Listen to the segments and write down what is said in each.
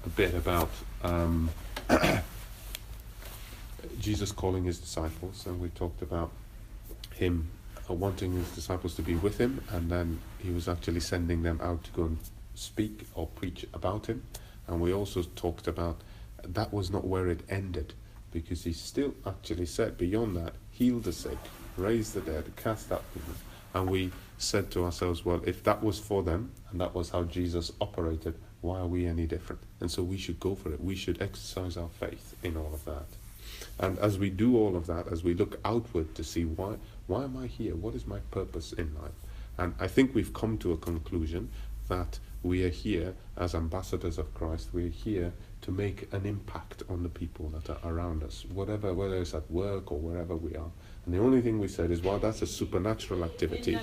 a bit about Jesus calling his disciples, and we talked about him wanting his disciples to be with him, and then he was actually sending them out to go and speak or preach about him. And we also talked about that was not where it ended, because he still actually said beyond that, heal the sick, raise the dead, cast out demons. And we said to ourselves, well, if that was for them and that was how Jesus operated, why are we any different? And so we should go for it. We should exercise our faith in all of that. And as we do all of that, as we look outward to see why am I here? What is my purpose in life? And I think we've come to a conclusion that we are here as ambassadors of Christ. We're here to make an impact on the people that are around us, whether it's at work or wherever we are. And the only thing we said is, while that's a supernatural activity,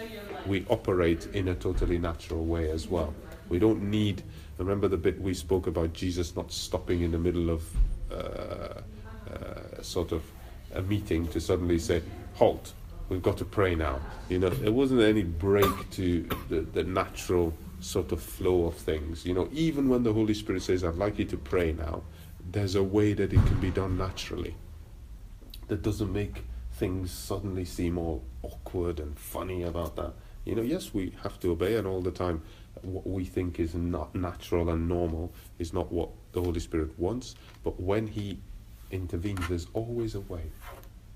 we operate in a totally natural way as well. We don't need, remember the bit we spoke about Jesus not stopping in the middle of sort of a meeting to suddenly say, halt, we've got to pray now. You know, there wasn't any break to the natural sort of flow of things. You know, even when the Holy Spirit says, I'd like you to pray now, there's a way that it can be done naturally that doesn't make things suddenly seem all awkward and funny about that. You know, yes, we have to obey, and all the time what we think is not natural and normal is not what the Holy Spirit wants. But when he intervenes, there's always a way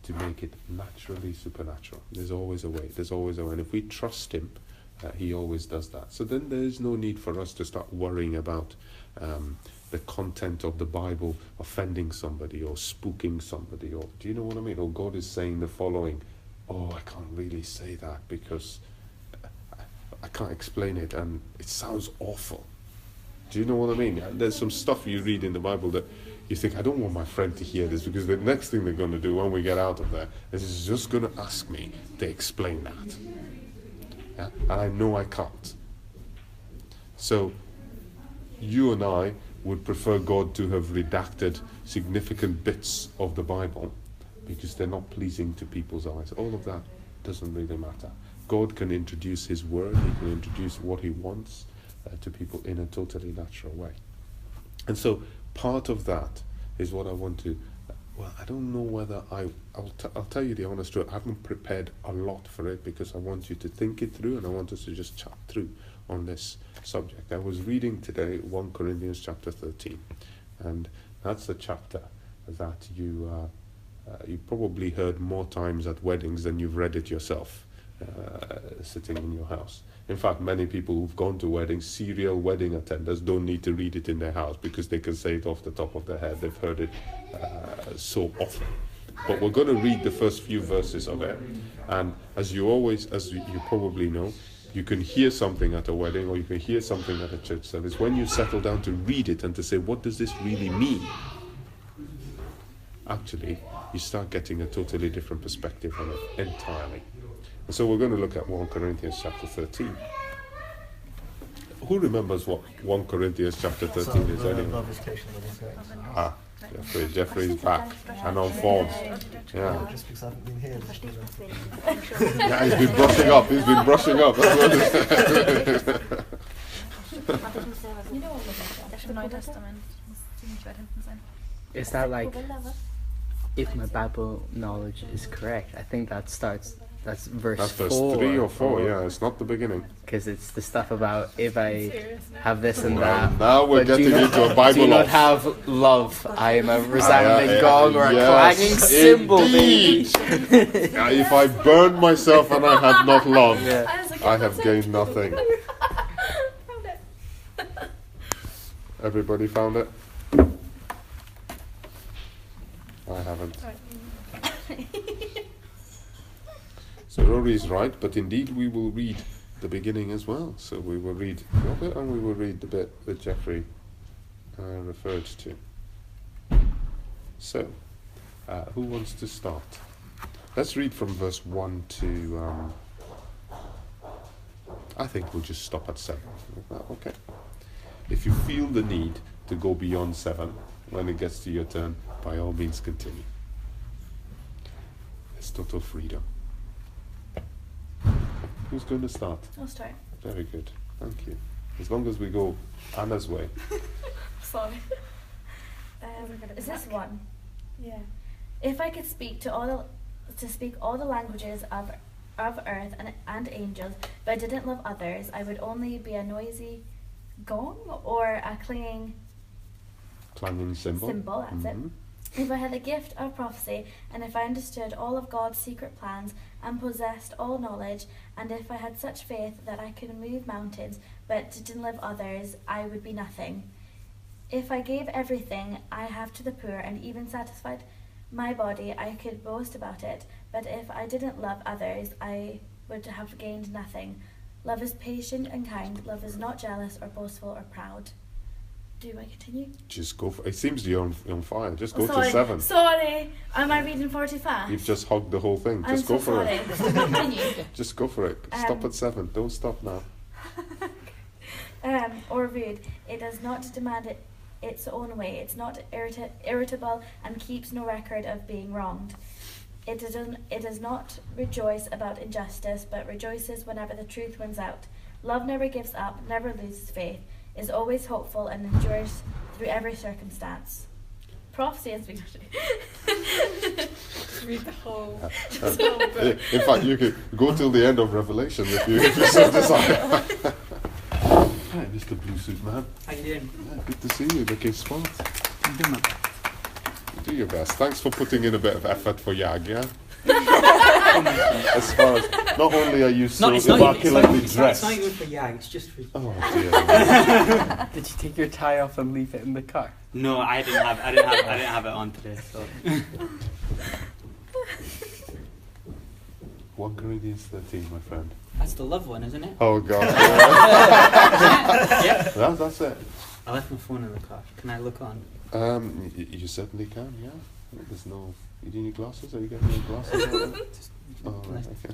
to make it naturally supernatural. There's always a way. And if we trust him, he always does that. So then there is no need for us to start worrying about the content of the Bible offending somebody or spooking somebody, or do you know what I mean? Or God is saying the following, oh, I can't really say that because I can't explain it and it sounds awful. Do you know what I mean? And there's some stuff you read in the Bible that you think, I don't want my friend to hear this, because the next thing they're going to do when we get out of there is just going to ask me to explain that. Yeah? And I know I can't. So you and I would prefer God to have redacted significant bits of the Bible because they're not pleasing to people's eyes. All of that doesn't really matter. God can introduce his word, he can introduce what he wants to people in a totally natural way. And so part of that is what I want to, well, I don't know whether I'll tell you the honest truth, I haven't prepared a lot for it because I want you to think it through, and I want us to just chat through on this subject. I was reading today 1 Corinthians chapter 13, and that's a chapter that you probably heard more times at weddings than you've read it yourself, sitting in your house. In fact, many people who've gone to weddings, serial wedding attenders, don't need to read it in their house because they can say it off the top of their head. They've heard it so often. But we're going to read the first few verses of it, and as you probably know, you can hear something at a wedding or you can hear something at a church service. When you settle down to read it and to say, what does this really mean? Actually, you start getting a totally different perspective on it entirely. And so we're going to look at 1 Corinthians chapter 13. Who remembers what 1 Corinthians chapter 13 is anyway? Jeffrey's back and on form. Yeah. Just because I haven't been here. Yeah, he's been brushing up. Is that like, if my Bible knowledge is correct, I think that's verse 3 or 4, yeah, it's not the beginning. Because it's the stuff about if I have this and that. Now we're getting into a Bible. Do not have love. I am a resounding gong or a clanging cymbal, baby. If I burn myself and I have not love, I have gained nothing. Everybody found it? I haven't. So Rory is right, but indeed we will read the beginning as well. So we will read your bit and we will read the bit that Jeffrey referred to. So, who wants to start? Let's read from verse 1 to, I think we'll just stop at 7. Okay. If you feel the need to go beyond 7, when it gets to your turn, by all means continue. It's total freedom. Who's going to start? I'll start. Very good. Thank you. As long as we go Anna's way. Sorry. Is this one? Yeah. If I could speak speak all the languages of earth and angels, but I didn't love others, I would only be a noisy gong or a clanging symbol. That's it. If I had the gift of prophecy, and if I understood all of God's secret plans and possessed all knowledge, and if I had such faith that I could move mountains, but didn't love others, I would be nothing. If I gave everything I have to the poor and even satisfied my body, I could boast about it. But if I didn't love others, I would have gained nothing. Love is patient and kind. Love is not jealous or boastful or proud. Do I continue? Just go for it. Seems you're on fire. Just go sorry. to 7. Sorry. Am I reading 45? You've just hogged the whole thing. I'm Just so go for sorry. it. Continue. Just go for it. Stop at 7. Don't stop now. Or rude. It does not demand its own way. It's not irritable and keeps no record of being wronged. It does not rejoice about injustice, but rejoices whenever the truth wins out. Love never gives up, never loses faith, is always hopeful, and endures through every circumstance. Prophecy is being Read the whole. In fact, you could go till the end of Revelation if you so desire. Hi, Mr. Blue Suit Man. How you doing? Yeah, good to see you. Looking smart. I'm doing my best. Do your best. Thanks for putting in a bit of effort for Yag, yeah? As far as not only are you so immaculately dressed. It's not even for Yag, it's just for you. Oh dear. Did you take your tie off and leave it in the car? No, I didn't have it on today. So 1 Corinthians 13, my friend. that's the love one, isn't it? Oh God. Yeah. That's it. I left my phone in the car. Can I look on? You certainly can, yeah. There's no. You do need glasses? Are you getting your glasses on? Oh, right, okay.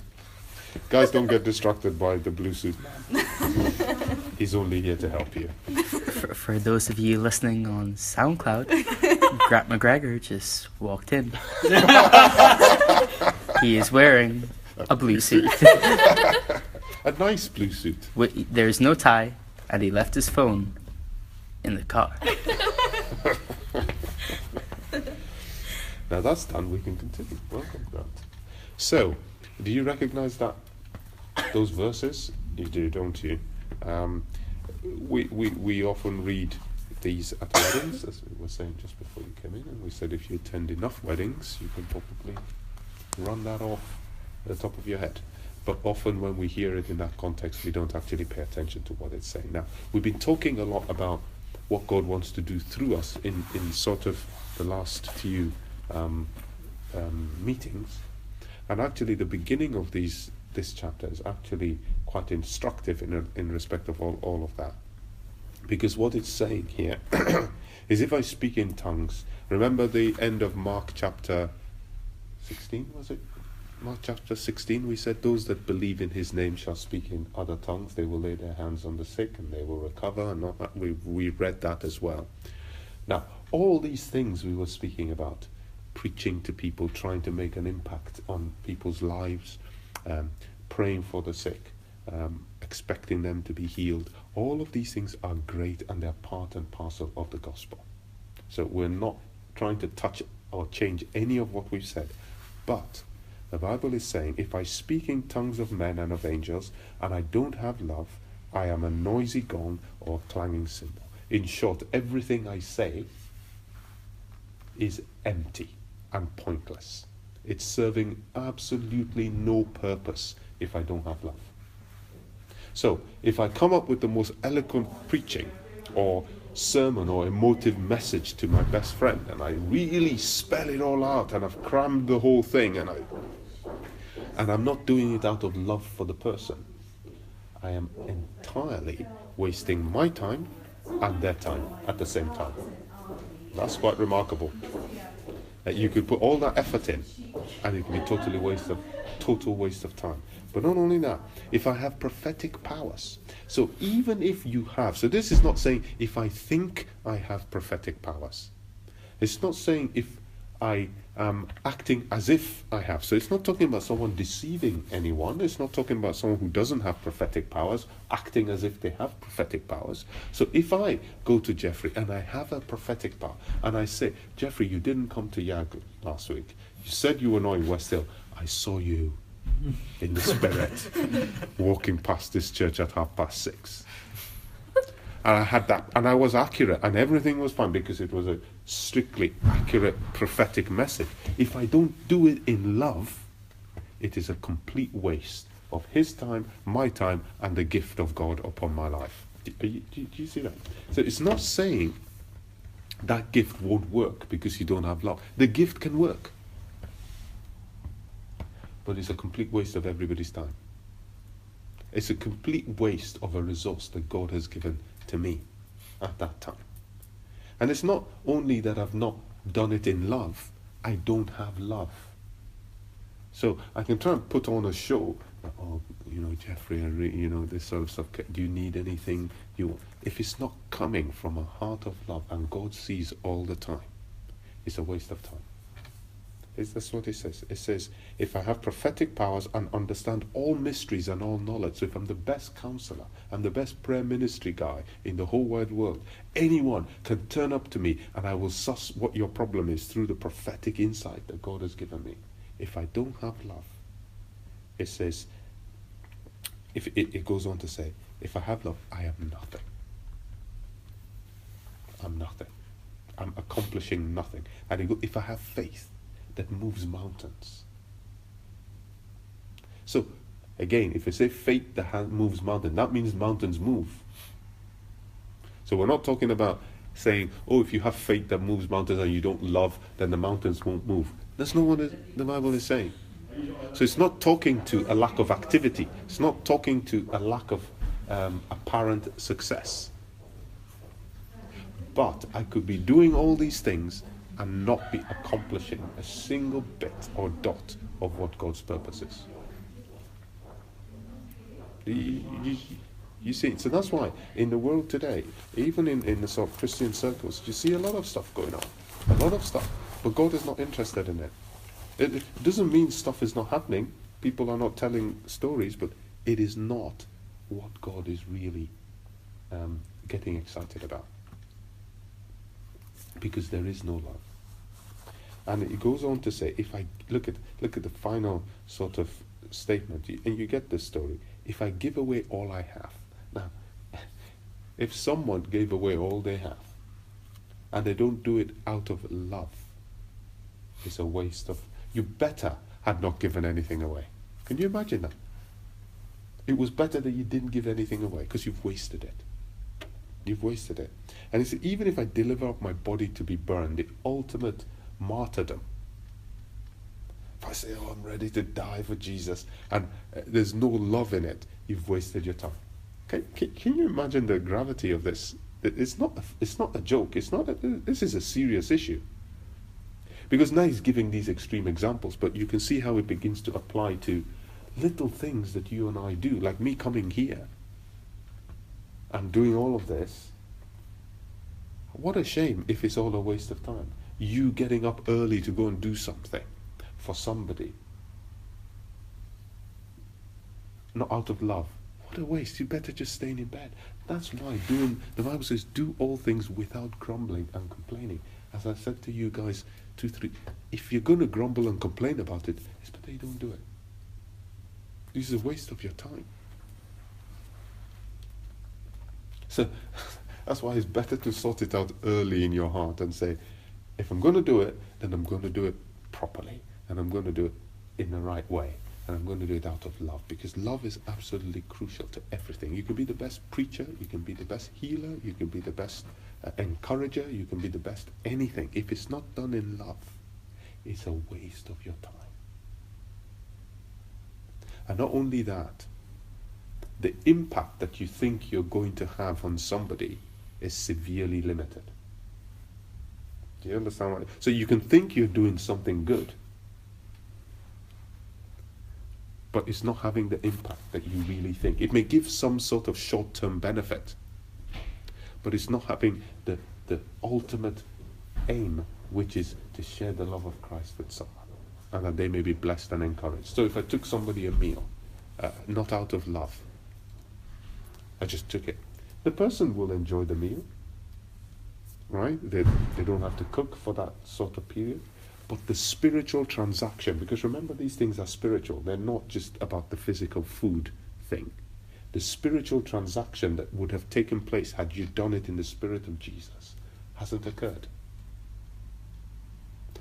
Guys, don't get distracted by the blue suit man. He's only here to help you. For those of you listening on SoundCloud, Grant McGregor just walked in. He is wearing a blue suit. A nice blue suit. There's no tie, and he left his phone in the car. Now that's done, we can continue. Welcome, Grant. So, do you recognize those verses? You do, don't you? We often read these at weddings, as we were saying just before you came in, and we said if you attend enough weddings, you can probably run that off at the top of your head. But often when we hear it in that context, we don't actually pay attention to what it's saying. Now, we've been talking a lot about what God wants to do through us in sort of the last few meetings, and actually the beginning of this chapter is actually quite instructive in respect of all of that, because what it's saying here is if I speak in tongues. Remember the end of Mark chapter 16, was it? Mark chapter 16, we said those that believe in his name shall speak in other tongues, they will lay their hands on the sick and they will recover, and not that we read that as well. Now all these things we were speaking about, preaching to people, trying to make an impact on people's lives, praying for the sick, expecting them to be healed. All of these things are great and they're part and parcel of the gospel. So we're not trying to touch or change any of what we've said. But the Bible is saying, if I speak in tongues of men and of angels and I don't have love, I am a noisy gong or clanging cymbal. In short, everything I say is empty and pointless. It's serving absolutely no purpose if I don't have love. So if I come up with the most eloquent preaching or sermon or emotive message to my best friend and I really spell it all out and I've crammed the whole thing and I'm not doing it out of love for the person, I am entirely wasting my time and their time at the same time. That's quite remarkable. You could put all that effort in and it can be total waste of time. But not only that, if I have prophetic powers, so even if you have, so this is not saying if I think I have prophetic powers. It's not saying if I am acting as if I have. So it's not talking about someone deceiving anyone. It's not talking about someone who doesn't have prophetic powers, acting as if they have prophetic powers. So if I go to Jeffrey and I have a prophetic power, and I say, Jeffrey, you didn't come to Yag last week. You said you were not in Westhill. I saw you in the spirit walking past this church at 6:30. And I had that, and I was accurate, and everything was fine because it was a strictly accurate prophetic message. If I don't do it in love, it is a complete waste of his time, my time, and the gift of God upon my life. Do you see that? So it's not saying that gift won't work because you don't have love. The gift can work, but it's a complete waste of everybody's time. It's a complete waste of a resource that God has given to me at that time. And it's not only that I've not done it in love, I don't have love. So I can try and put on a show, oh, Jeffrey, this sort of stuff, do you need anything? If it's not coming from a heart of love, and God sees all the time, it's a waste of time. That's what it says. It says, if I have prophetic powers and understand all mysteries and all knowledge, so if I'm the best counselor, I'm the best prayer ministry guy in the whole wide world, anyone can turn up to me and I will suss what your problem is through the prophetic insight that God has given me. If I don't have love, it says, if it goes on to say, if I have love, I am nothing. I'm nothing. I'm accomplishing nothing. And if I have faith that moves mountains. So, again, if I say faith that moves mountains, that means mountains move. So we're not talking about saying, oh, if you have faith that moves mountains and you don't love, then the mountains won't move. That's not what the Bible is saying. So it's not talking to a lack of activity. It's not talking to a lack of apparent success. But I could be doing all these things and not be accomplishing a single bit or dot of what God's purpose is. You see, so that's why in the world today, even in the sort of Christian circles, you see a lot of stuff going on. A lot of stuff. But God is not interested in it. It doesn't mean stuff is not happening. People are not telling stories, but it is not what God is really getting excited about. Because there is no love. And it goes on to say, if I look at the final sort of statement, and you get this story, if I give away all I have. Now, if someone gave away all they have, and they don't do it out of love, it's a waste of... You better had not given anything away. Can you imagine that? It was better that you didn't give anything away, because you've wasted it. You've wasted it. And it's even if I deliver up my body to be burned, the ultimate martyrdom. If I say, oh, I'm ready to die for Jesus, and there's no love in it, you've wasted your time. Can you imagine the gravity of this? It's not a joke. This is a serious issue. Because now he's giving these extreme examples, but you can see how it begins to apply to little things that you and I do, like me coming here and doing all of this. What a shame if it's all a waste of time. You getting up early to go and do something for somebody, not out of love. What a waste. You better just stay in bed. That's why the Bible says, do all things without grumbling and complaining. As I said to you guys, 2-3, if you're going to grumble and complain about it, it's better you don't do it. This is a waste of your time. So that's why it's better to sort it out early in your heart and say, if I'm going to do it, then I'm going to do it properly, and I'm going to do it in the right way, and I'm going to do it out of love, because love is absolutely crucial to everything. You can be the best preacher, you can be the best healer, you can be the best encourager, you can be the best anything. If it's not done in love, it's a waste of your time. And not only that, the impact that you think you're going to have on somebody is severely limited. Do you understand what? So you can think you're doing something good, but it's not having the impact that you really think. It may give some sort of short-term benefit, but it's not having the ultimate aim which is to share the love of Christ with someone, and that they may be blessed and encouraged. So if I took somebody a meal, not out of love, I just took it, the person will enjoy the meal, right? They don't have to cook for that sort of period. But the spiritual transaction, because remember, these things are spiritual, they're not just about the physical food thing. The spiritual transaction that would have taken place had you done it in the Spirit of Jesus hasn't occurred.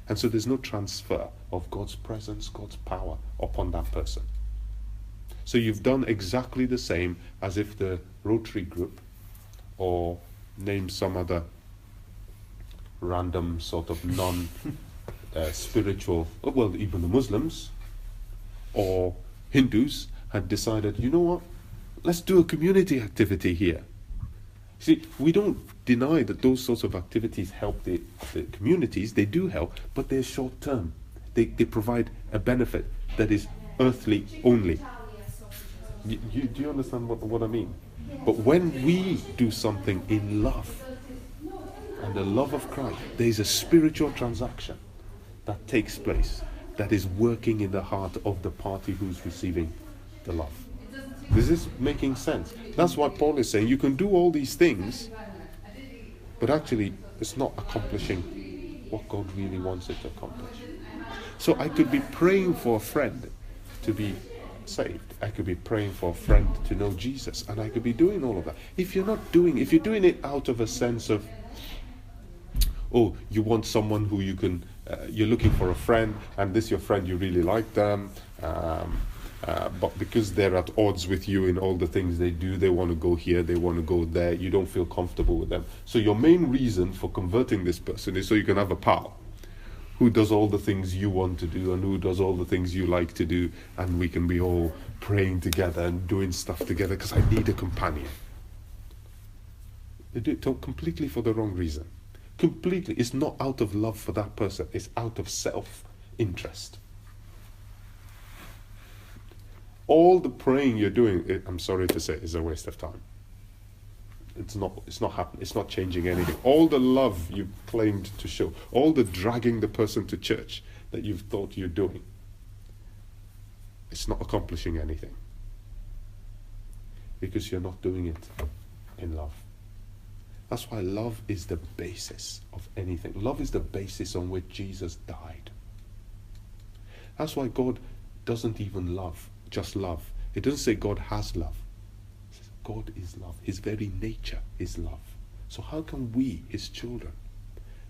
And so there's no transfer of God's presence, God's power upon that person. So you've done exactly the same as if the Rotary group, or name some other random sort of spiritual, well, even the Muslims or Hindus had decided, you know what, let's do a community activity here. See, we don't deny that those sorts of activities help the communities. They do help, but they're short term. They provide a benefit that is earthly only. Do you understand what I mean? But when we do something in love, and the love of Christ, there is a spiritual transaction that takes place, that is working in the heart of the party who's receiving the love. Is this making sense? That's what Paul is saying. You can do all these things, but actually it's not accomplishing what God really wants it to accomplish. So I could be praying for a friend to be saved. I could be praying for a friend to know Jesus, and I could be doing all of that. If you're doing it out of a sense of, oh, you want someone who you can, you're looking for a friend, and this your friend, you really like them, but because they're at odds with you in all the things they do, they want to go here, they want to go there, you don't feel comfortable with them. So your main reason for converting this person is so you can have a pal who does all the things you want to do and who does all the things you like to do, and we can be all praying together and doing stuff together because I need a companion. They do it completely for the wrong reason. Completely. It's not out of love for that person. It's out of self-interest. All the praying you're doing, I'm sorry to say, is a waste of time. It's not happening. It's not changing anything. All the love you claimed to show, all the dragging the person to church that you've thought you're doing, it's not accomplishing anything. Because you're not doing it in love. That's why love is the basis of anything. Love is the basis on which Jesus died. That's why God doesn't even love, just love. It doesn't say God has love. It says God is love. His very nature is love. So how can we, his children,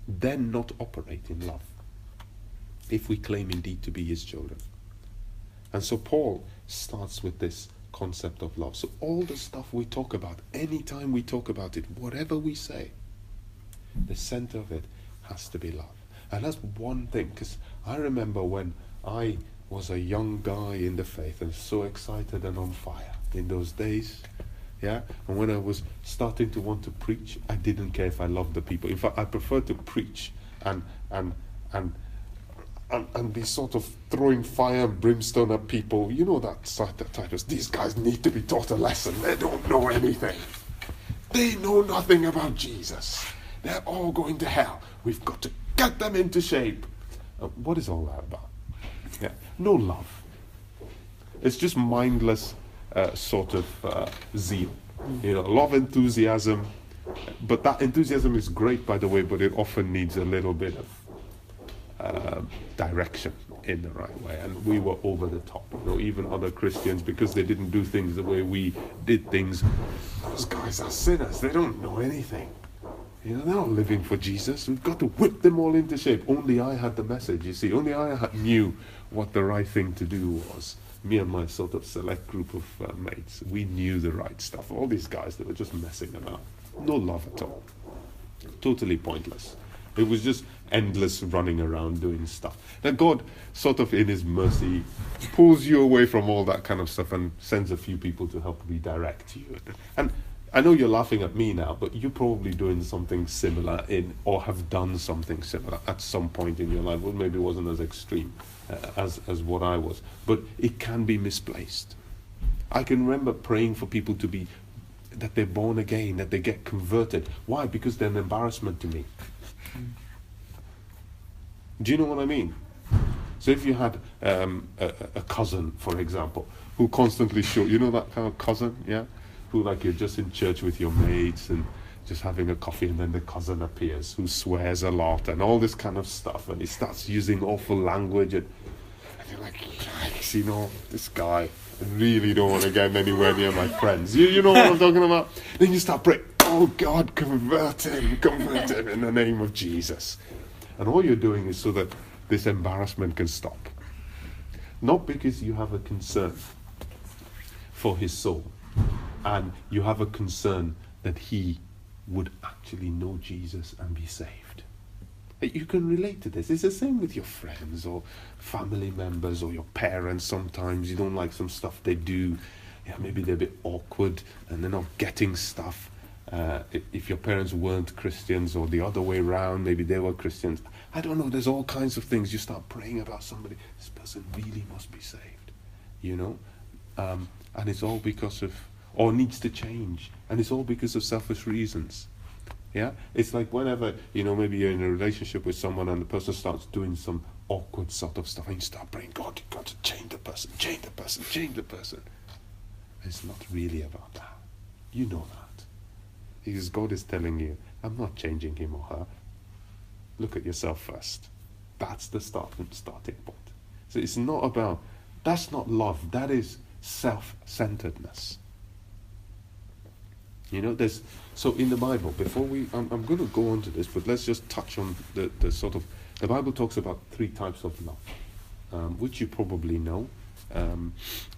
then not operate in love if we claim indeed to be his children? And so Paul starts with this concept of love. So all the stuff we talk about, anytime we talk about it, whatever we say, the center of it has to be love. And that's one thing, because I remember when I was a young guy in the faith and so excited and on fire in those days, yeah, and when I was starting to want to preach, I didn't care if I loved the people. In fact, I preferred to preach and be sort of throwing fire and brimstone at people. You know that type of, these guys need to be taught a lesson. They don't know anything. They know nothing about Jesus. They're all going to hell. We've got to get them into shape. What is all that about? Yeah, no love. It's just mindless sort of zeal. You know, love, enthusiasm. But that enthusiasm is great, by the way, but it often needs a little bit of direction in the right way. And we were over the top. You know, even other Christians, because they didn't do things the way we did things, those guys are sinners. They don't know anything. You know, they're not living for Jesus. We've got to whip them all into shape. Only I had the message, you see. Only I knew what the right thing to do was. Me and my sort of select group of mates, we knew the right stuff. All these guys, they were just messing about. No love at all. Totally pointless. It was just endless running around doing stuff. Now God, sort of in his mercy, pulls you away from all that kind of stuff and sends a few people to help redirect you. And I know you're laughing at me now, but you're probably doing something similar or have done something similar at some point in your life. Well, maybe it wasn't as extreme as what I was, but it can be misplaced. I can remember praying for people to be, that they're born again, that they get converted. Why? Because they're an embarrassment to me. Do you know what I mean? So if you had a cousin, for example, who constantly you know that kind of cousin, yeah? Who like you're just in church with your mates and just having a coffee, and then the cousin appears who swears a lot and all this kind of stuff, and he starts using awful language, and you're like, yikes, you know, this guy, I really don't want to get him anywhere near my friends. You know what I'm talking about? Then you start praying, oh God, convert him in the name of Jesus. And all you're doing is so that this embarrassment can stop. Not because you have a concern for his soul, and you have a concern that he would actually know Jesus and be saved. You can relate to this. It's the same with your friends or family members or your parents. Sometimes you don't like some stuff they do. Yeah, maybe they're a bit awkward and they're not getting stuff. If your parents weren't Christians, or the other way around, maybe they were Christians. I don't know, there's all kinds of things. You start praying about somebody, this person really must be saved, you know? And it's all because of, or needs to change, and it's all because of selfish reasons. Yeah, it's like whenever, you know, maybe you're in a relationship with someone and the person starts doing some awkward sort of stuff, and you start praying, God, you've got to change the person, change the person, change the person. It's not really about that. You know that. Because God is telling you, I'm not changing him or her. Look at yourself first. That's the starting point. So it's not about, that's not love, that is self-centeredness. You know, so in the Bible, before I'm going to go on to this, but let's just touch on the sort of, the Bible talks about 3 types of love, which you probably know,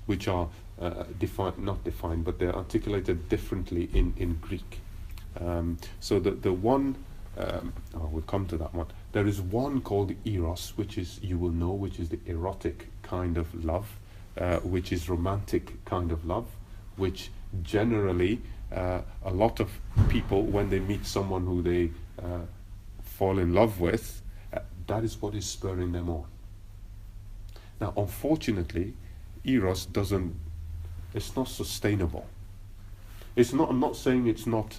which are not defined, but they're articulated differently in Greek. So the one, we'll come to that one. There is one called eros, which is, you will know, which is the erotic kind of love, which is romantic kind of love, which generally a lot of people, when they meet someone who they fall in love with, that is what is spurring them on. Now, unfortunately, eros it's not sustainable. I'm not saying it's not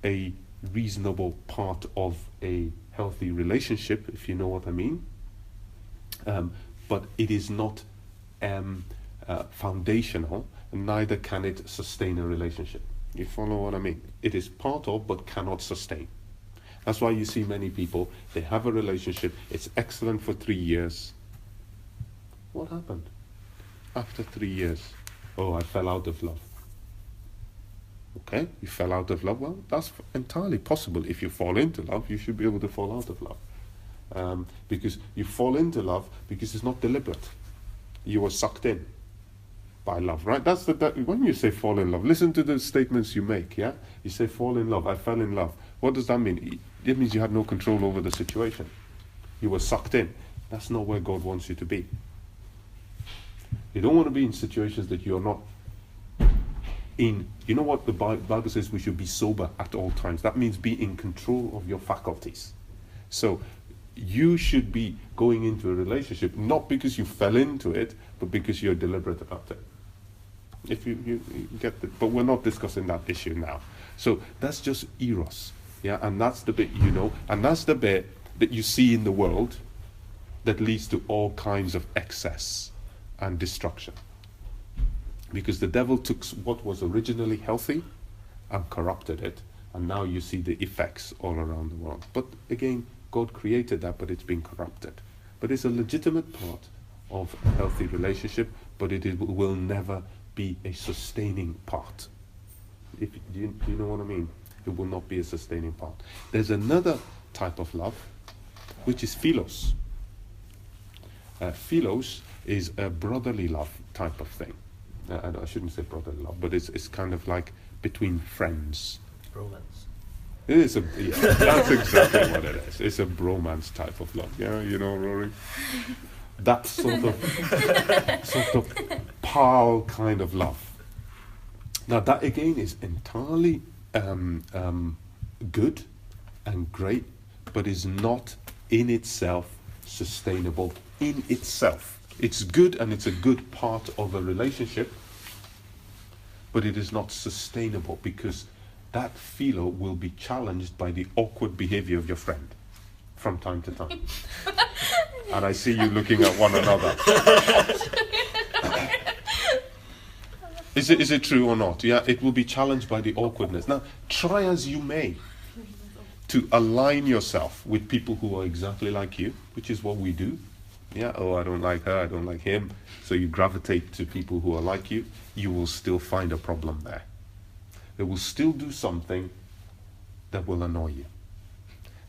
a reasonable part of a healthy relationship, if you know what I mean, but it is not foundational, and neither can it sustain a relationship. You follow what I mean? It is part of, but cannot sustain. That's why you see many people, they have a relationship, it's excellent for 3 years. What happened? After 3 years, oh, I fell out of love. Okay, you fell out of love. Well, that's entirely possible. If you fall into love, you should be able to fall out of love. Because you fall into love because it's not deliberate. You were sucked in by love, right? That's when you say fall in love, listen to the statements you make, yeah? You say fall in love, I fell in love. What does that mean? It means you had no control over the situation. You were sucked in. That's not where God wants you to be. You don't want to be in situations that you're not in. You know what the Bible says? We should be sober at all times. That means be in control of your faculties. So you should be going into a relationship not because you fell into it, but because you're deliberate about it. If you get it, but we're not discussing that issue now. So that's just eros, yeah, and that's the bit you know, and that's the bit that you see in the world that leads to all kinds of excess and destruction. Because the devil took what was originally healthy and corrupted it, and now you see the effects all around the world. But again, God created that, but it's been corrupted. But it's a legitimate part of a healthy relationship, but it will never be a sustaining part. Do you know what I mean? It will not be a sustaining part. There's another type of love, which is philos. Philos is a brotherly love type of thing. I shouldn't say brotherly love, but it's kind of like between friends. Romance. It is that's exactly what it is. It's a bromance type of love. Yeah, you know, Rory? That sort of pal kind of love. Now that again is entirely good and great, but is not in itself sustainable in itself. It's good and it's a good part of a relationship, but it is not sustainable because that philo will be challenged by the awkward behavior of your friend from time to time. and I see you looking at one another. Is it true or not? Yeah, it will be challenged by the awkwardness. Now, try as you may to align yourself with people who are exactly like you, which is what we do. Yeah, oh, I don't like her, I don't like him. So you gravitate to people who are like you. You will still find a problem there. They will still do something that will annoy you.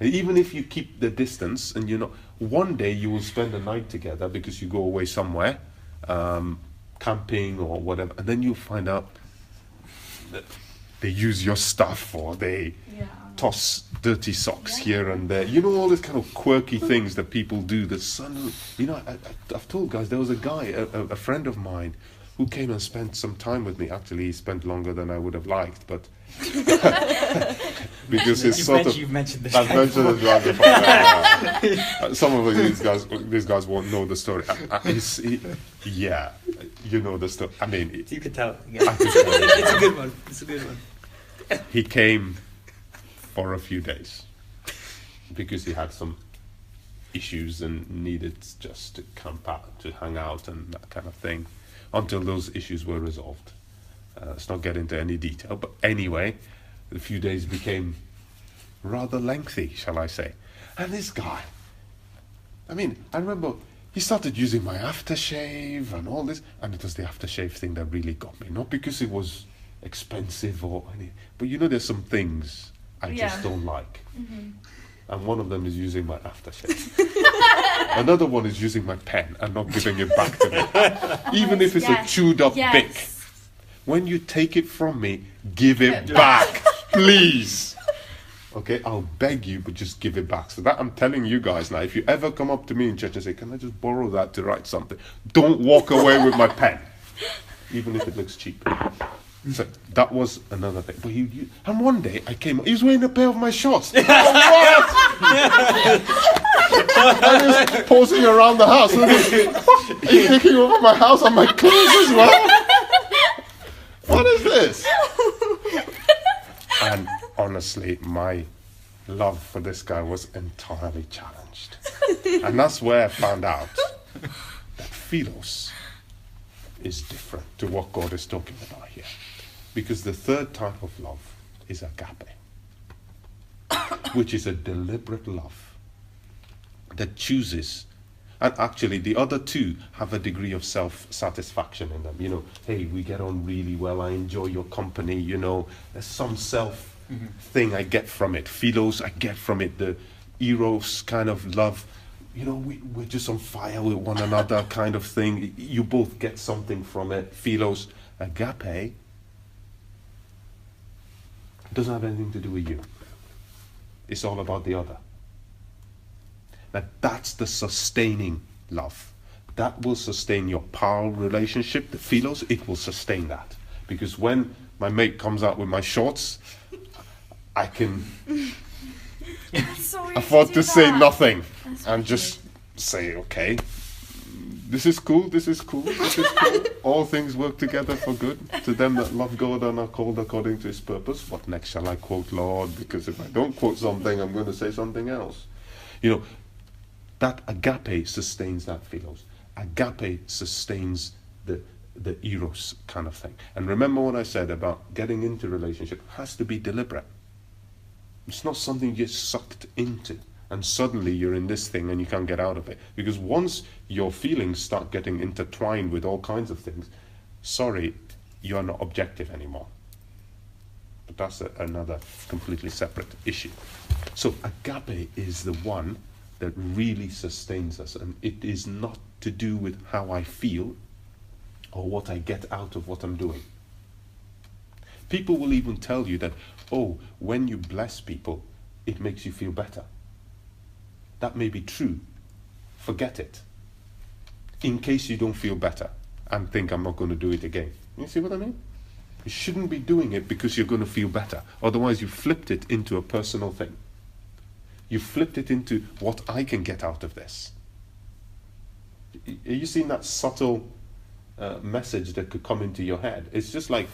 And even if you keep the distance, and one day you will spend a night together because you go away somewhere, camping or whatever, and then you'll find out that they use your stuff, or they toss dirty socks here and there. All these kind of quirky things that people do that suddenly, I've told guys, there was a guy, a friend of mine, who came and spent some time with me. Actually, he spent longer than I would have liked, but because You've mentioned this. I've mentioned it right before. Some of these guys won't know the story. You know the story. I mean, You could tell. I could tell you. It's a good one. It's a good one. He came for a few days because he had some issues and needed just to camp out, to hang out and that kind of thing, until those issues were resolved. Let's not get into any detail, but anyway, the few days became rather lengthy, shall I say. And this guy, I remember he started using my aftershave and all this, and it was the aftershave thing that really got me. Not because it was expensive or anything, but there's some things I just don't like. Mm-hmm. And one of them is using my aftershave. Another one is using my pen and not giving it back to me. Even if it's a chewed up Bic. When you take it from me, give it back, please. Okay, I'll beg you, but just give it back. So that I'm telling you guys now, if you ever come up to me in church and say, can I just borrow that to write something? Don't walk away with my pen, even if it looks cheap. So that was another thing. But and one day I came, he was wearing a pair of my shorts. What? I was posing around the house. Are you taking over my house and my clothes as well? What is this? And honestly, my love for this guy was entirely challenged. And that's where I found out that philos is different to what God is talking about here. Because the third type of love is agape, which is a deliberate love that chooses. And actually, the other two have a degree of self-satisfaction in them. Hey, we get on really well. I enjoy your company. There's some self thing I get from it. Philos, I get from it. The eros kind of love. We're just on fire with one another kind of thing. You both get something from it. Philos. Agape doesn't have anything to do with you. It's all about the other. Now that's the sustaining love. That will sustain your pal relationship, the philos, it will sustain that. Because when my mate comes out with my shorts, I can afford to say nothing and just say, okay, this is cool, this is cool, this is cool. All things work together for good. To them that love God and are called according to his purpose. What next shall I quote, Lord? Because if I don't quote something, I'm going to say something else. That agape sustains that philos. Agape sustains the eros kind of thing. And remember what I said about getting into relationship has to be deliberate. It's not something you get sucked into and suddenly you're in this thing and you can't get out of it. Because once your feelings start getting intertwined with all kinds of things, sorry, you are not objective anymore. But that's another completely separate issue. So agape is the one that really sustains us, and it is not to do with how I feel or what I get out of what I'm doing. People will even tell you that, when you bless people, it makes you feel better. That may be true. Forget it. In case you don't feel better and think I'm not going to do it again. You see what I mean? You shouldn't be doing it because you're going to feel better. Otherwise, you flipped it into a personal thing. You flipped it into what I can get out of this. Are you seeing that subtle message that could come into your head? It's just like,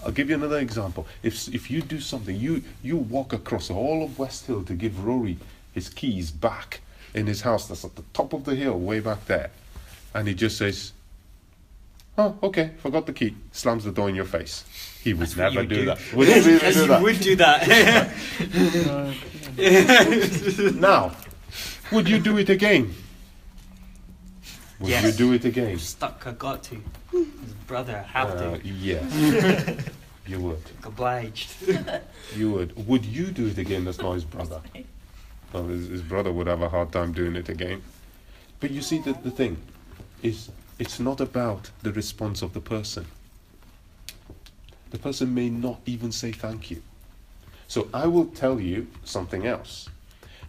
I'll give you another example. If you do something, you walk across all of Westhill to give Rory his keys back in his house that's at the top of the hill, way back there, and he just says, "Oh, okay, forgot the key," slams the door in your face. He would That's what never you do do. that. Would he really As do you that? would do that. Now, would you do it again? Would Yes. you do it again? I'm stuck, I got to. His brother, I have to. Yes. You would. Obliged. You would. Would you do it again? That's not his brother. Well, his brother would have a hard time doing it again. But you see, the thing is, it's not about the response of the person. The person may not even say thank you. So I will tell you something else.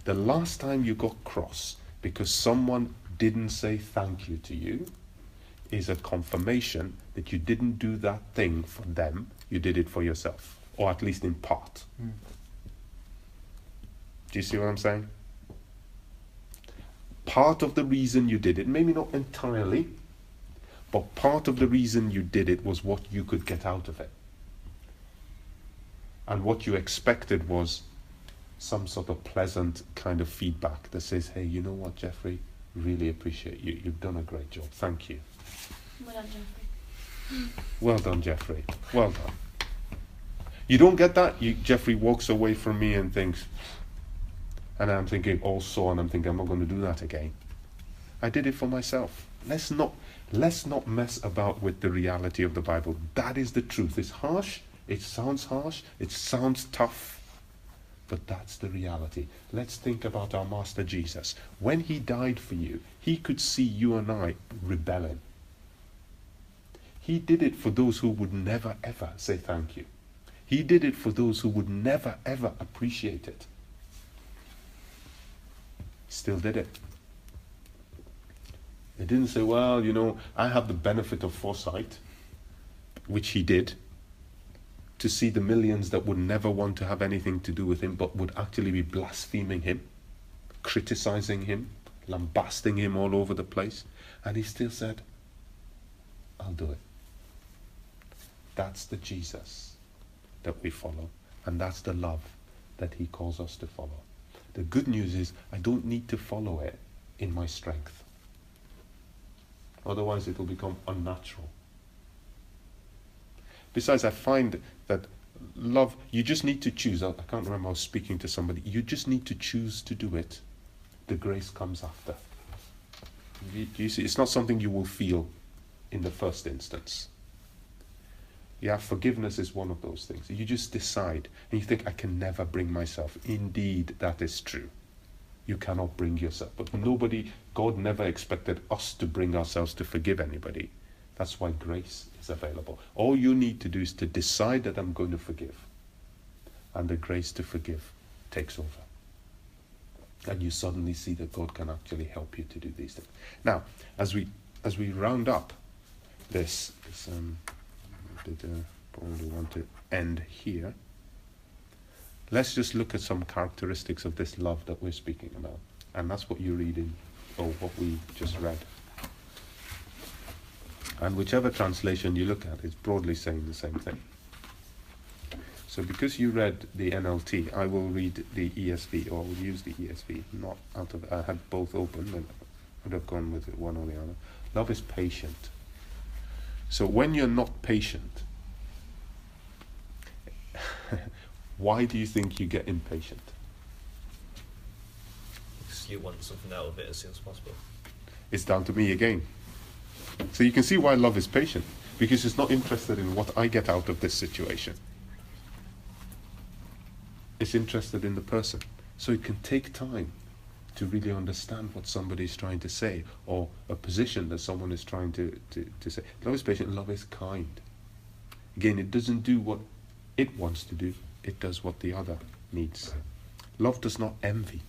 The last time you got cross because someone didn't say thank you to you is a confirmation that you didn't do that thing for them, you did it for yourself, or at least in part. Do you see what I'm saying? Part of the reason you did it, maybe not entirely, but part of the reason you did it was what you could get out of it. And what you expected was some sort of pleasant kind of feedback that says, "Hey, you know what, Jeffrey? Really appreciate you. You've done a great job. Thank you." Well done, Jeffrey. Well done, Jeffrey. Well done. You don't get that? Jeffrey walks away from me and thinks, and I'm thinking all sore, and I'm thinking, I'm not going to do that again. I did it for myself. Let's not mess about with the reality of the Bible. That is the truth. It's harsh. It sounds harsh. It sounds tough. But that's the reality. Let's think about our Master Jesus. When he died for you, he could see you and I rebelling. He did it for those who would never ever say thank you. He did it for those who would never ever appreciate it. Still did it. He didn't say, "Well, you know, I have the benefit of foresight," which he did, to see the millions that would never want to have anything to do with him, but would actually be blaspheming him, criticizing him, lambasting him all over the place. And he still said, "I'll do it." That's the Jesus that we follow, and that's the love that he calls us to follow. The good news is I don't need to follow it in my strength. Otherwise it will become unnatural. Besides, I find that love, you just need to choose. I can't remember, I was speaking to somebody. You just need to choose to do it. The grace comes after. Do you see? It's not something you will feel in the first instance. Yeah, forgiveness is one of those things. You just decide, and you think, I can never bring myself. Indeed, that is true. You cannot bring yourself. But God never expected us to bring ourselves to forgive anybody. That's why grace is available. All you need to do is to decide that I'm going to forgive. And the grace to forgive takes over. And you suddenly see that God can actually help you to do these things. Now, as we round up this probably want to end here. Let's just look at some characteristics of this love that we're speaking about. And that's what you read in, or what we just read. And whichever translation you look at is broadly saying the same thing. So because you read the NLT, I will read the ESV, or I will use the ESV, not out of, I had both open, but I would have gone with it one or the other. Love is patient. So when you're not patient, why do you think you get impatient? Because you want something out of it as soon as possible. It's down to me again. So you can see why love is patient, because it's not interested in what I get out of this situation. It's interested in the person. So it can take time to really understand what somebody is trying to say, or a position that someone is trying to say. Love is patient, love is kind. Again, it doesn't do what it wants to do, it does what the other needs. Love does not envy,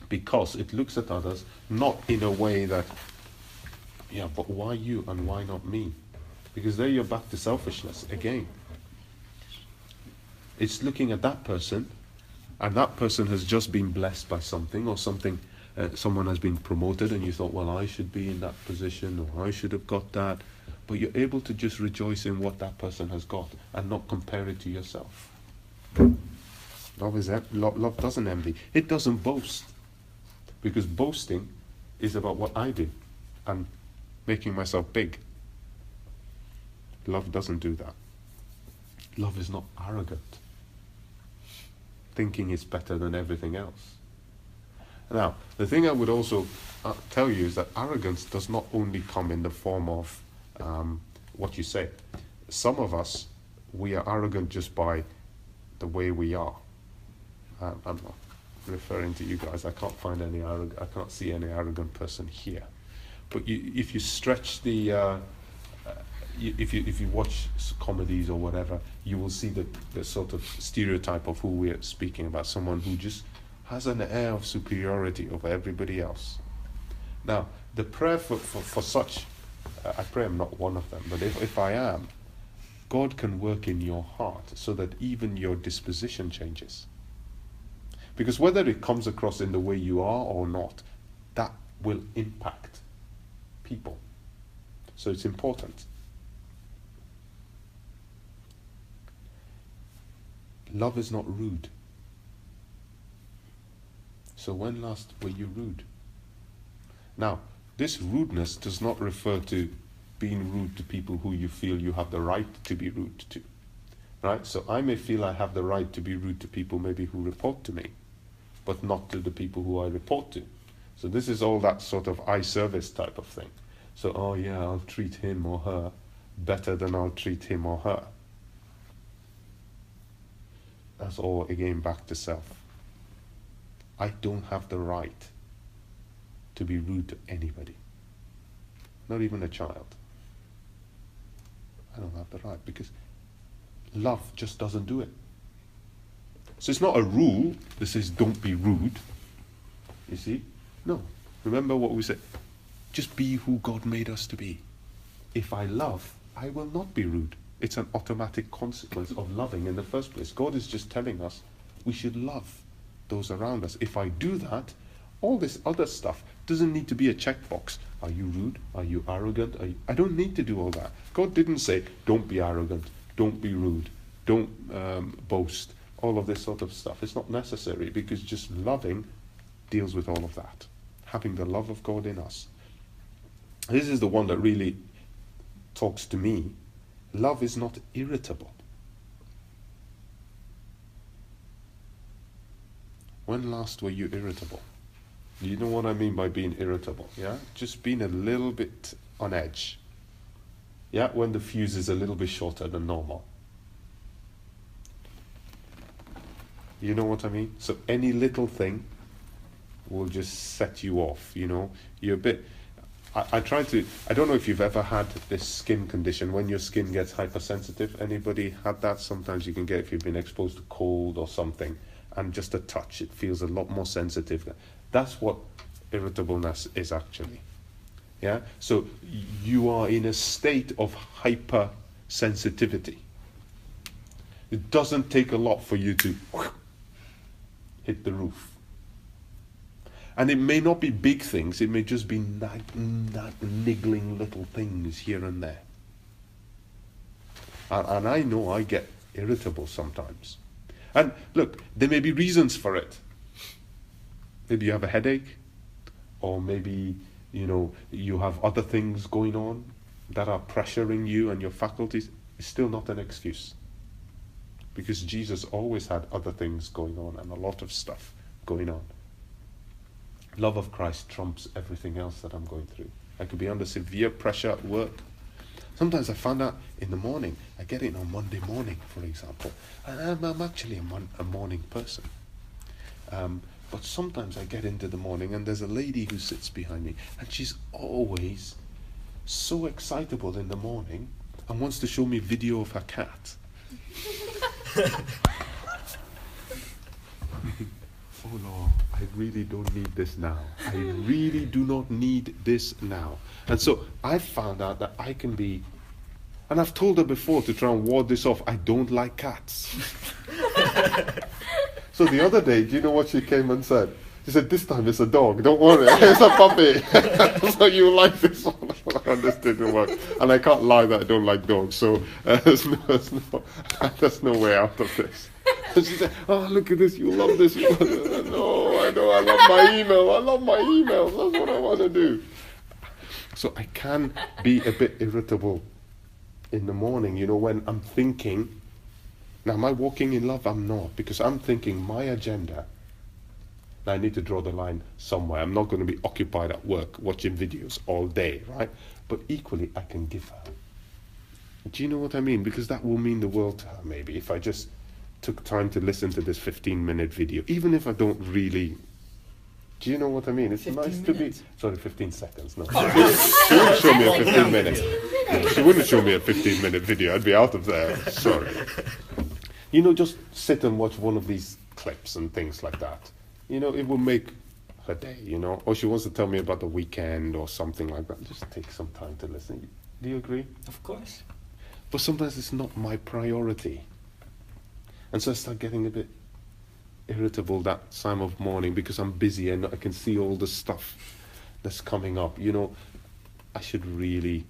because it looks at others not in a way that, yeah, but why you and why not me? Because there you're back to selfishness again. It's looking at that person, and that person has just been blessed by something, or something, someone has been promoted, and you thought, well, I should be in that position, or I should have got that. But you're able to just rejoice in what that person has got, and not compare it to yourself. Love doesn't envy. It doesn't boast. Because boasting is about what I do and making myself big. Love doesn't do that. Love is not arrogant, thinking it's better than everything else. Now, the thing I would also tell you is that arrogance does not only come in the form of what you say. Some of us, we are arrogant just by the way we are. I'm not referring to you guys. I can't find any I can't see any arrogant person here. But if you stretch the if you watch comedies or whatever, you will see the sort of stereotype of who we're speaking about. Someone who just has an air of superiority over everybody else. Now, the prayer for such, I pray I'm not one of them, but if I am, God can work in your heart so that even your disposition changes. Because whether it comes across in the way you are or not, that will impact people. So it's important. Love is not rude. So when last were you rude? Now, this rudeness does not refer to being rude to people who you feel you have the right to be rude to. Right? So I may feel I have the right to be rude to people maybe who report to me, but not to the people who I report to. So this is all that sort of eye service type of thing. So, oh yeah, I'll treat him or her better than I'll treat him or her. That's all, again, back to self. I don't have the right to be rude to anybody. Not even a child. I don't have the right, because love just doesn't do it. So it's not a rule that says don't be rude. You see? No. Remember what we said. Just be who God made us to be. If I love, I will not be rude. It's an automatic consequence of loving in the first place. God is just telling us we should love those around us. If I do that, all this other stuff doesn't need to be a checkbox. Are you rude? Are you arrogant? I don't need to do all that. God didn't say, don't be arrogant, don't be rude, don't boast, all of this sort of stuff. It's not necessary, because just loving deals with all of that. Having the love of God in us. This is the one that really talks to me. Love is not irritable. When last were you irritable? You know what I mean by being irritable, yeah? Just being a little bit on edge. Yeah, when the fuse is a little bit shorter than normal. You know what I mean? So any little thing will just set you off, you know? You're a bit... I don't know if you've ever had this skin condition when your skin gets hypersensitive. Anybody had that? Sometimes you can get if you've been exposed to cold or something, and just a touch, it feels a lot more sensitive. That's what irritableness is actually. Yeah? So you are in a state of hypersensitivity. It doesn't take a lot for you to hit the roof. And it may not be big things, it may just be niggling little things here and there. And I know I get irritable sometimes. And look, there may be reasons for it. Maybe you have a headache, or maybe, you know, you have other things going on that are pressuring you and your faculties. It's still not an excuse. Because Jesus always had other things going on and a lot of stuff going on. Love of Christ trumps everything else that I'm going through. I could be under severe pressure at work. Sometimes I find out in the morning, I get it on Monday morning, for example. And I'm actually a morning person. But sometimes I get into the morning and there's a lady who sits behind me, and she's always so excitable in the morning and wants to show me video of her cat. Oh Lord, I really don't need this now. I really do not need this now. And so I found out that I can be, and I've told her before to try and ward this off, I don't like cats. So the other day, do you know what she came and said? She said, this time it's a dog, don't worry, it's a puppy. So you like this one? And this didn't work. And I can't lie that I don't like dogs, so there's no way out of this. And she said, oh, look at this, you love this. No, I know, I love my email. I love my emails. That's what I want to do. So I can be a bit irritable in the morning, you know, when I'm thinking. Now, am I walking in love? I'm not, because I'm thinking my agenda. Now, I need to draw the line somewhere. I'm not going to be occupied at work watching videos all day, right? But equally, I can give her. Do you know what I mean? Because that will mean the world to her, maybe, if I just took time to listen to this 15-minute video, even if I don't really. Do you know what I mean? It's 15 nice to minutes? be. Sorry, 15 seconds. No, she wouldn't show me a 15 minutes. She wouldn't show me a 15-minute video. I'd be out of there. Sorry. You know, just sit and watch one of these clips and things like that. You know, it will make her day. You know, or she wants to tell me about the weekend or something like that. Just take some time to listen. Do you agree? Of course. But sometimes it's not my priority, and so I start getting a bit irritable that time of morning because I'm busy and I can see all the stuff that's coming up. You know, I should really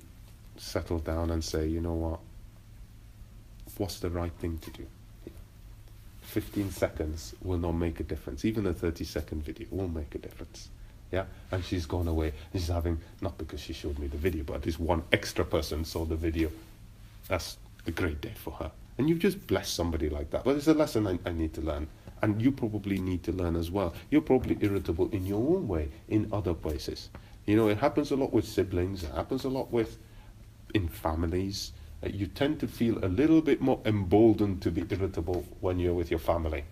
settle down and say, you know what's the right thing to do? 15 seconds will not make a difference. Even a 30-second video will make a difference. Yeah, and she's gone away and she's having, not because she showed me the video, but at least one extra person saw the video. That's a great day for her. And you've just blessed somebody like that. But it's a lesson I need to learn. And you probably need to learn as well. You're probably irritable in your own way, in other places. You know, it happens a lot with siblings. It happens a lot in families. You tend to feel a little bit more emboldened to be irritable when you're with your family.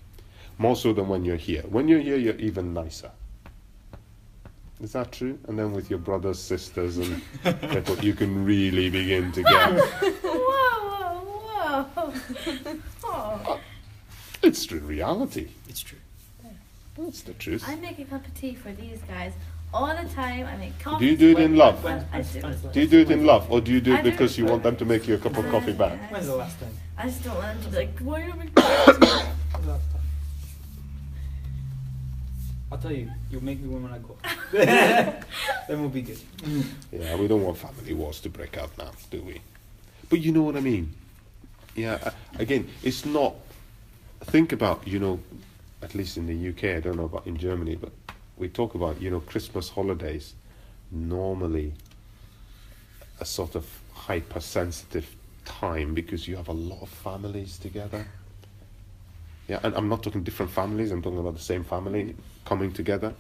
More so than when you're here. When you're here, you're even nicer. Is that true? And then with your brothers, sisters, and people, you can really begin to get. Whoa, whoa, whoa. Oh. It's the reality. It's true. That's the truth. I make a cup of tea for these guys all the time. I make coffee. Do you do it in love? I do. Do you do it in love, or do you do I it do. because you want them to make you a cup of coffee back? When's the last time? I just don't want them to be like, why are you making coffee? When's the last time? I'll tell you, you'll make me when I go. Then we'll be good. Yeah, we don't want family wars to break out now, do we? But you know what I mean? Yeah, again, it's not. Think about, you know, at least in the UK, I don't know about in Germany, but we talk about, you know, Christmas holidays, normally a sort of hypersensitive time because you have a lot of families together. Yeah, and I'm not talking different families, I'm talking about the same family coming together,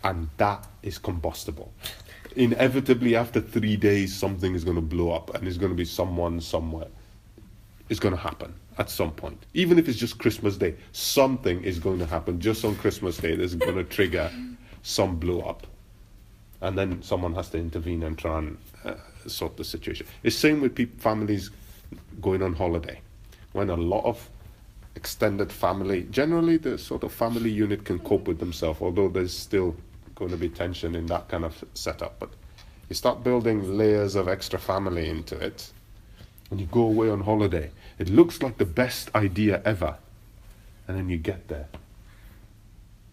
and that is combustible. Inevitably, after 3 days, something is going to blow up, and there's going to be someone somewhere. It's going to happen at some point. Even if it's just Christmas Day, something is going to happen just on Christmas Day that's going to trigger some blow up. And then someone has to intervene and try and sort the situation. It's same with families going on holiday. When a lot of extended family, generally the sort of family unit can cope with themselves, although there's still going to be tension in that kind of setup. But you start building layers of extra family into it, and you go away on holiday. It looks like the best idea ever. And then you get there.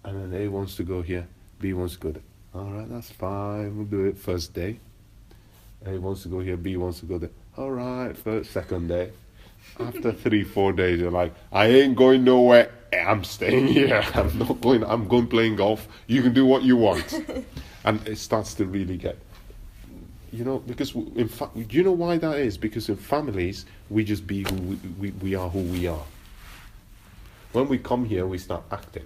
And then A wants to go here, B wants to go there. All right, that's fine, we'll do it first day. A wants to go here, B wants to go there. All right, second day. After 3-4 days, you're like, I ain't going nowhere. I'm staying here. I'm not going. I'm going playing golf. You can do what you want. And it starts to really get, you know, because in fact, you know why that is? Because in families, we just be who we are who we are. When we come here, we start acting.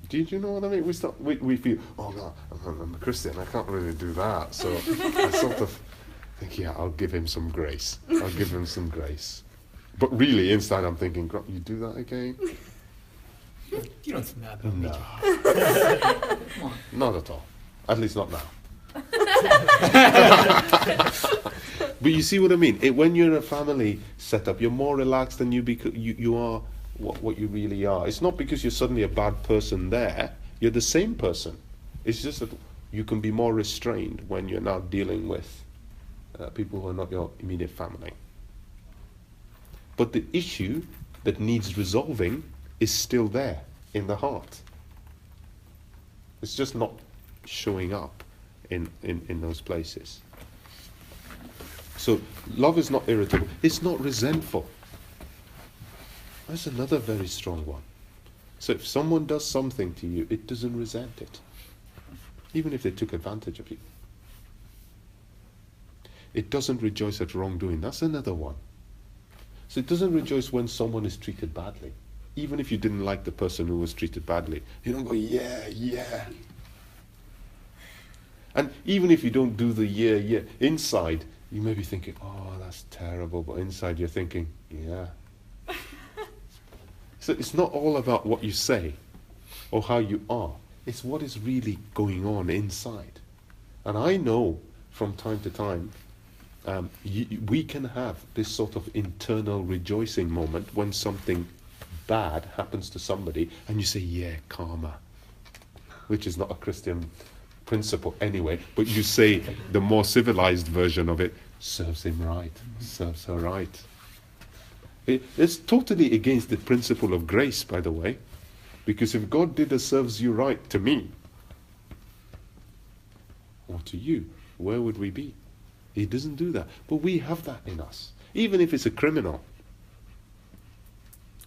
Do you know what I mean? We feel, oh God, I'm a Christian, I can't really do that. So I sort of think, yeah, I'll give him some grace. I'll give him some grace. But really, inside I'm thinking, you do that again? You don't think that about me. No. Come on. Not at all. At least not now. But you see what I mean? When you're in a family setup, you're more relaxed than you are what you really are. It's not because you're suddenly a bad person there. You're the same person. It's just that you can be more restrained when you're now dealing with people who are not your immediate family. But the issue that needs resolving is still there in the heart. It's just not showing up in those places. So love is not irritable. It's not resentful. That's another very strong one. So if someone does something to you, it doesn't resent it, even if they took advantage of you. It doesn't rejoice at wrongdoing. That's another one. So it doesn't rejoice when someone is treated badly. Even if you didn't like the person who was treated badly, you don't go, yeah, yeah. And even if you don't do the yeah, yeah, inside, you may be thinking, oh, that's terrible, but inside you're thinking, yeah. So it's not all about what you say or how you are. It's what is really going on inside. And I know from time to time, we can have this sort of internal rejoicing moment when something bad happens to somebody and you say, yeah, karma, which is not a Christian principle anyway, but you say the more civilized version of it, serves him right, serves her right. It's totally against the principle of grace, by the way, because if God did a serves you right to me or to you, where would we be? He doesn't do that. But we have that in us. Even if it's a criminal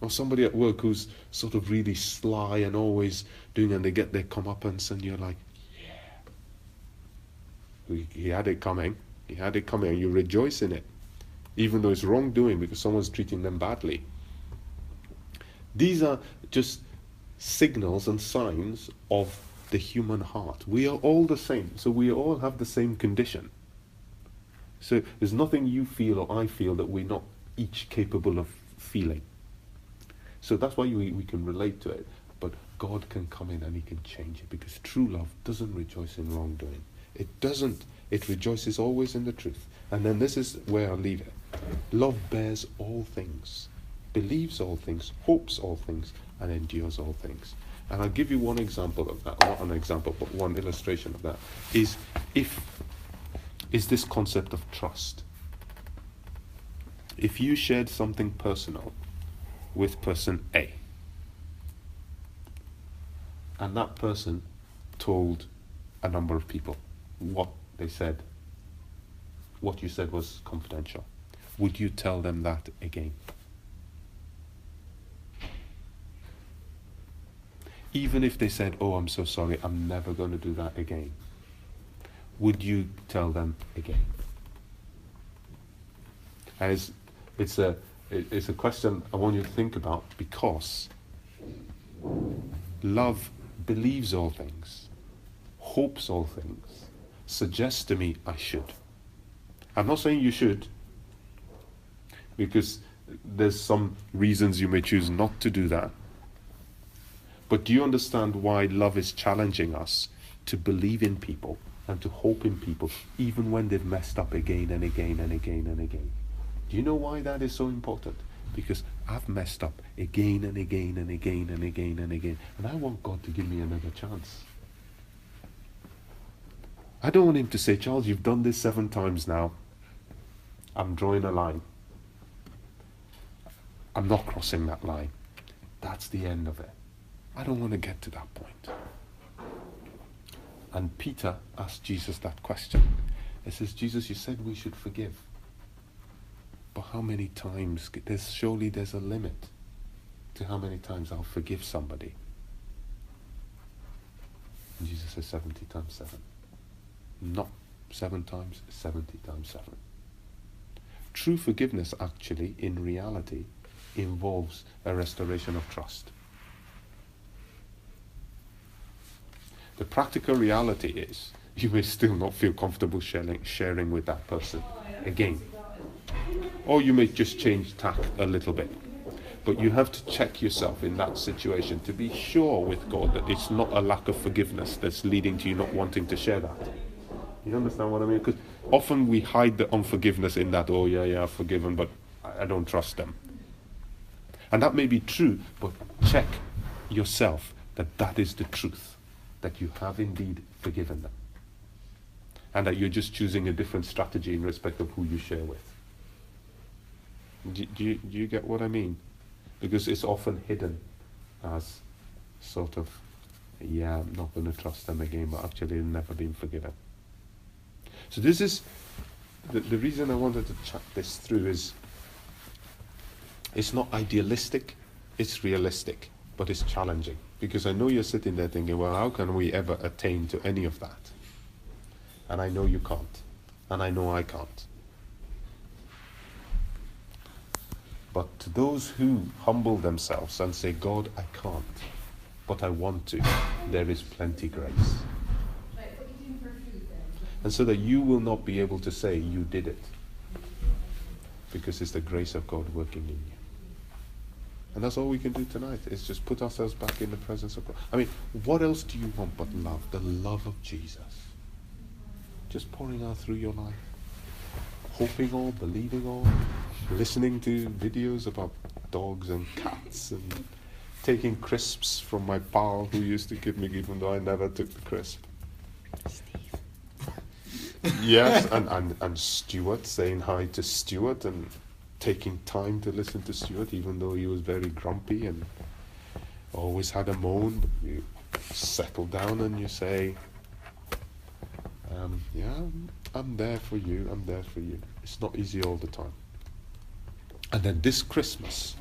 or somebody at work who's sort of really sly and always doing, and they get their comeuppance and you're like, yeah. He had it coming. He had it coming and you rejoice in it. Even though it's wrongdoing because someone's treating them badly. These are just signals and signs of the human heart. We are all the same. So we all have the same condition. So there's nothing you feel or I feel that we're not each capable of feeling. So that's why we can relate to it. But God can come in and he can change it, because true love doesn't rejoice in wrongdoing. It doesn't. It rejoices always in the truth. And then this is where I'll leave it. Love bears all things, believes all things, hopes all things, and endures all things. And I'll give you one example of that. Not an example, but one illustration of that. Is this concept of trust. If you shared something personal with person A, and that person told a number of people what they said, what you said was confidential, would you tell them that again? Even if they said, oh, I'm so sorry, I'm never going to do that again, would you tell them again? And it's a question I want you to think about, because love believes all things, hopes all things, suggests to me I should. I'm not saying you should, because there's some reasons you may choose not to do that. But do you understand why love is challenging us to believe in people and to hope in people, even when they've messed up again and again and again and again? Do you know why that is so important? Because I've messed up again and again and again and again and again, and I want God to give me another chance. I don't want him to say, Charles, you've done this 7 times now. I'm drawing a line. I'm not crossing that line. That's the end of it. I don't want to get to that point. And Peter asked Jesus that question. He says, Jesus, you said we should forgive. But how many times? Surely there's a limit to how many times I'll forgive somebody. And Jesus says 70 times 7. Not 7 times, 70 times 7. True forgiveness actually, in reality, involves a restoration of trust. The practical reality is you may still not feel comfortable sharing with that person again. Or you may just change tack a little bit. But you have to check yourself in that situation to be sure with God that it's not a lack of forgiveness that's leading to you not wanting to share that. You understand what I mean? Because often we hide the unforgiveness in that, oh yeah, I've forgiven, but I don't trust them. And that may be true, but check yourself that that is the truth, that you have indeed forgiven them. And that you're just choosing a different strategy in respect of who you share with. Do you get what I mean? Because it's often hidden as sort of, yeah, I'm not going to trust them again, but actually they've never been forgiven. So this is, the reason I wanted to chat this through is, it's not idealistic, it's realistic. but it's challenging, because I know you're sitting there thinking, well, how can we ever attain to any of that? And I know you can't, and I know I can't. But to those who humble themselves and say, God, I can't, but I want to, there is plenty grace. And so that you will not be able to say you did it, because it's the grace of God working in you. And that's all we can do tonight, is just put ourselves back in the presence of God. I mean, what else do you want but love? The love of Jesus. Just pouring out through your life. Hoping all, believing all, listening to videos about dogs and cats, and taking crisps from my pal who used to give me, even though I never took the crisp. Yes, and Stuart, saying hi to Stuart and taking time to listen to Stuart, even though he was very grumpy and always had a moan. But you settle down and you say, yeah, I'm there for you, I'm there for you. It's not easy all the time. And then this Christmas,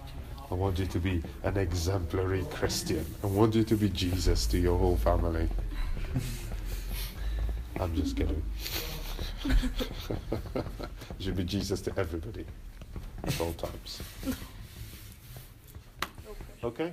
I want you to be an exemplary Christian. I want you to be Jesus to your whole family. I'm just kidding. You should be Jesus to everybody at all times. Okay?